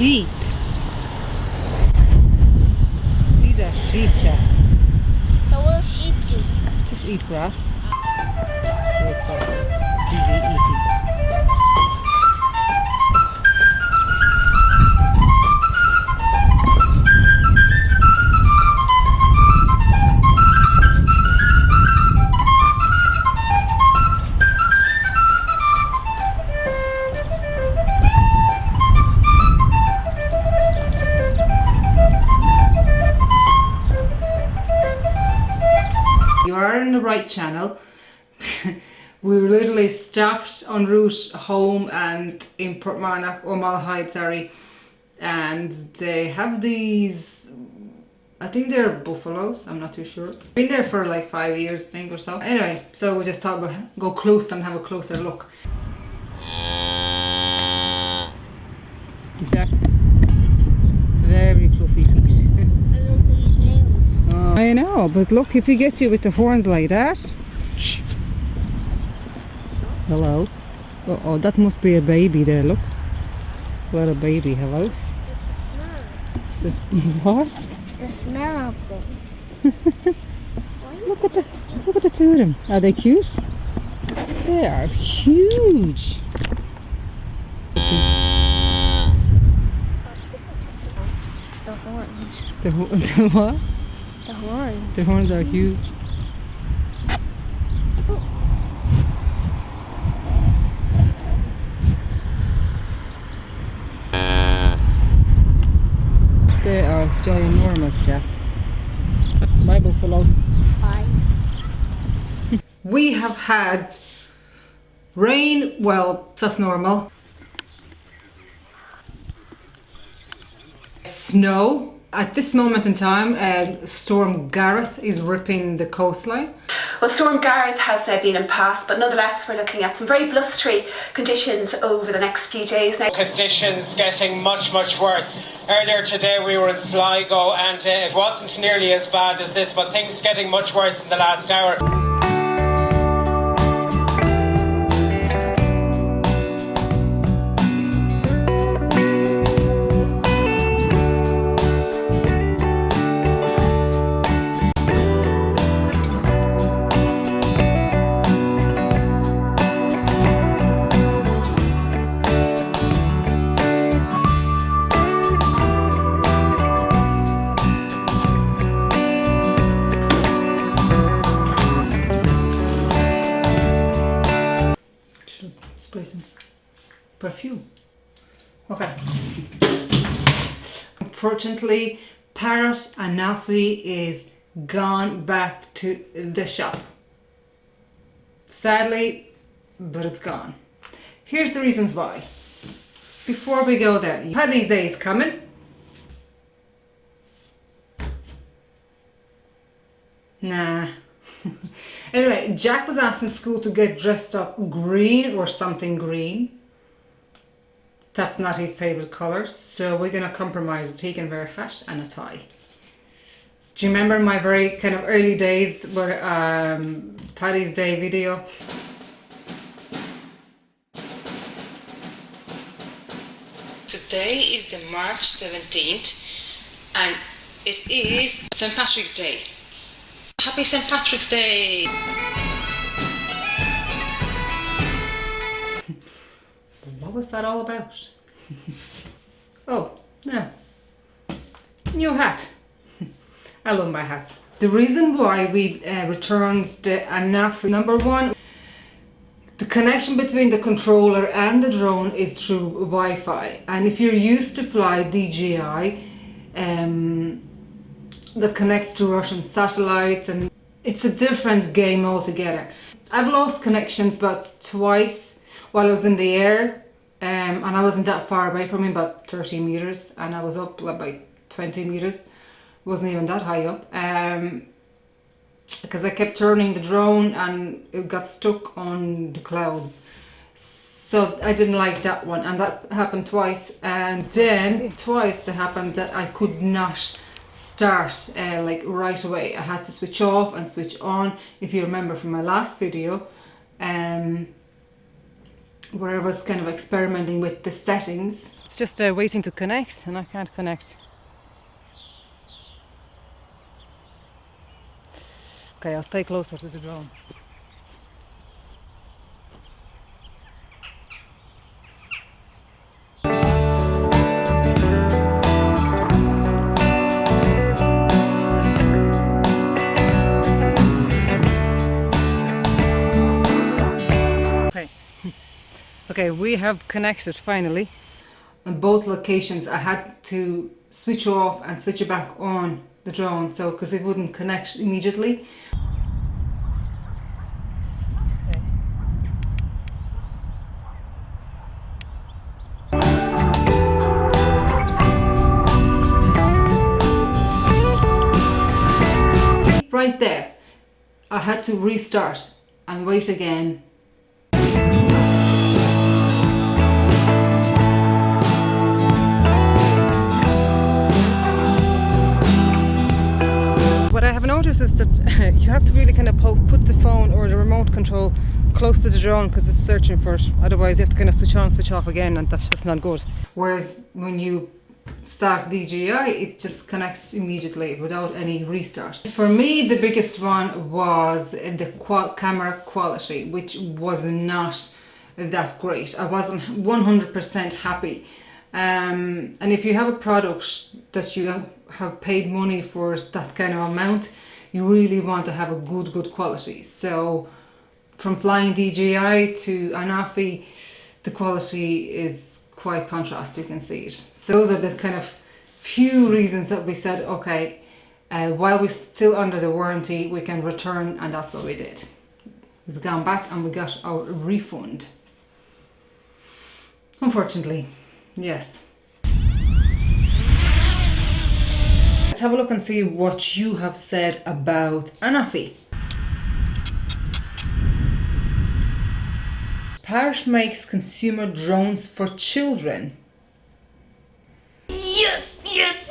sheep. These are sheep, Jack. So what do sheep do? Just eat grass. Easy, easy. You are in the right channel. We literally stopped en route home and in Portmarnock, or Malahide, sorry, and they have these, I think they're buffaloes, I'm not too sure. Been there for like 5 years, I think, or so. Anyway, so we just thought we'd go close and have a closer look. Yeah. Very fluffy feet. Oh, I know, but look, if he gets you with the horns like that. Hello. Oh, that must be a baby there, look. What a baby, hello. The smell. What? The smell of them. Look at the two of them. Are they cute? They are huge. The horns. The what? The horns. The horns are huge. They are ginormous, Jack. My buffaloes. Bye. We have had rain, well, that's normal. Snow. At this moment in time, Storm Gareth is ripping the coastline. Well, Storm Gareth has been in past, but nonetheless we're looking at some very blustery conditions over the next few days now. Conditions getting much worse. Earlier today we were in Sligo and it wasn't nearly as bad as this, but things getting much worse in the last hour. Spray some perfume. Okay. Unfortunately, Parrot Anafi is gone back to the shop. Sadly, but it's gone. Here's the reasons why. Before we go there, you had these days coming. Nah. Anyway, Jack was asked in school to get dressed up green or something green. That's not his favourite colour, so we're going to compromise. He can wear a hat and a tie. Do you remember my very kind of early days where Paddy's Day video? Today is the March 17th and it is St. Patrick's Day. Happy St. Patrick's Day! What was that all about? Oh, no. New hat. I love my hats. The reason why we returned the Anafi, number one, the connection between the controller and the drone is through Wi-Fi. And if you're used to fly DJI, that connects to Russian satellites, and it's a different game altogether. I've lost connections about twice while I was in the air, and I wasn't that far away from him, about 30 meters, and I was up about 20 meters. Wasn't even that high up, because I kept turning the drone and it got stuck on the clouds. So I didn't like that one, and that happened twice. And then twice it happened that I could not start like right away. I had to switch off and switch on. If you remember from my last video, where I was kind of experimenting with the settings. It's just waiting to connect, and I can't connect. Okay, I'll stay closer to the drone. Okay, we have connected finally. On both locations I had to switch off and switch it back on the drone, so because it wouldn't connect immediately. Right there, I had to restart and wait again. What I have noticed is that you have to really kind of put the phone or the remote control close to the drone because it's searching for it. Otherwise you have to kind of switch on, switch off again, and that's just not good. Whereas when you start DJI, it just connects immediately without any restart. For me, the biggest one was the camera quality, which was not that great. I wasn't 100% happy. And if you have a product that you have paid money for that kind of amount, you really want to have a good quality. So from flying DJI to Anafi, the quality is quite contrast, you can see it. So those are the kind of few reasons that we said, okay, while we're still under the warranty, we can return, and that's what we did. It's gone back and we got our refund. Unfortunately, yes. Let's have a look and see what you have said about Anafi. Parrot makes consumer drones for children. Yes, yes,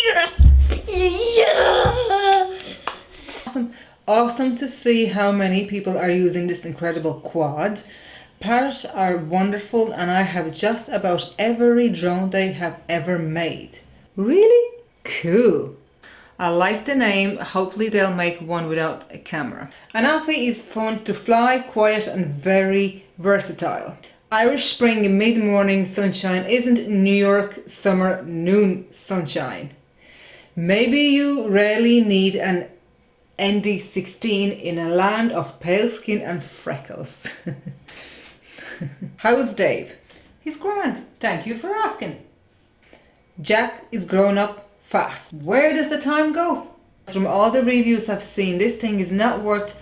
yes, yes. Awesome to see how many people are using this incredible quad. Parrot are wonderful, and I have just about every drone they have ever made. Really? Cool. I like the name. Hopefully they'll make one without a camera. Anafi is fun to fly, quiet and very versatile. Irish spring mid-morning sunshine isn't New York summer noon sunshine. Maybe you rarely need an ND16 in a land of pale skin and freckles. How's Dave? He's grand. Thank you for asking. Jack is grown up fast. Where does the time go? From all the reviews I've seen, this thing is not worth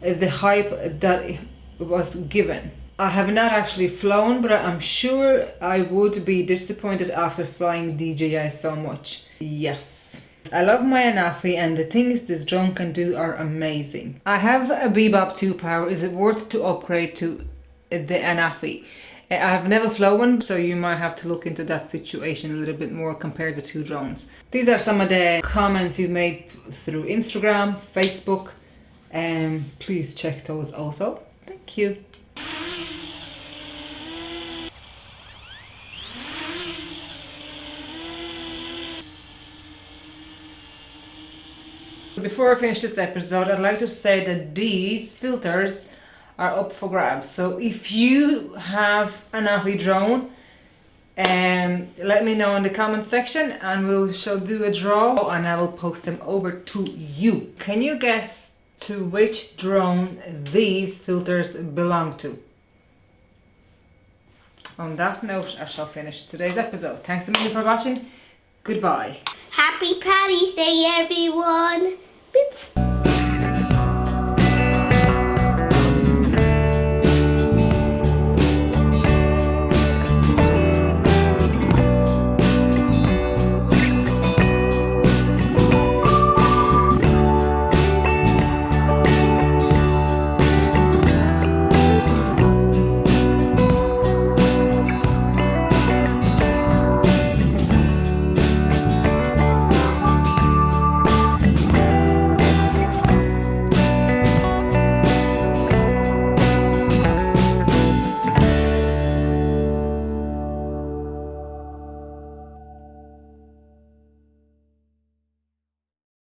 the hype that it was given. I have not actually flown, but I'm sure I would be disappointed after flying DJI so much. Yes. I love my Anafi, and the things this drone can do are amazing. I have a Bebop 2 Power. Is it worth to upgrade to the Anafi? I have never flown, so you might have to look into that situation a little bit more, compare the two drones. These are some of the comments you made through Instagram, Facebook, and please check those also. Thank you. Before I finish this episode, I'd like to say that these filters are up for grabs. So if you have an Anafi drone, let me know in the comment section and we shall do a draw and I will post them over to you. Can you guess to which drone these filters belong to? On that note, I shall finish today's episode. Thanks a million for watching. Goodbye. Happy Paddy's Day, everyone.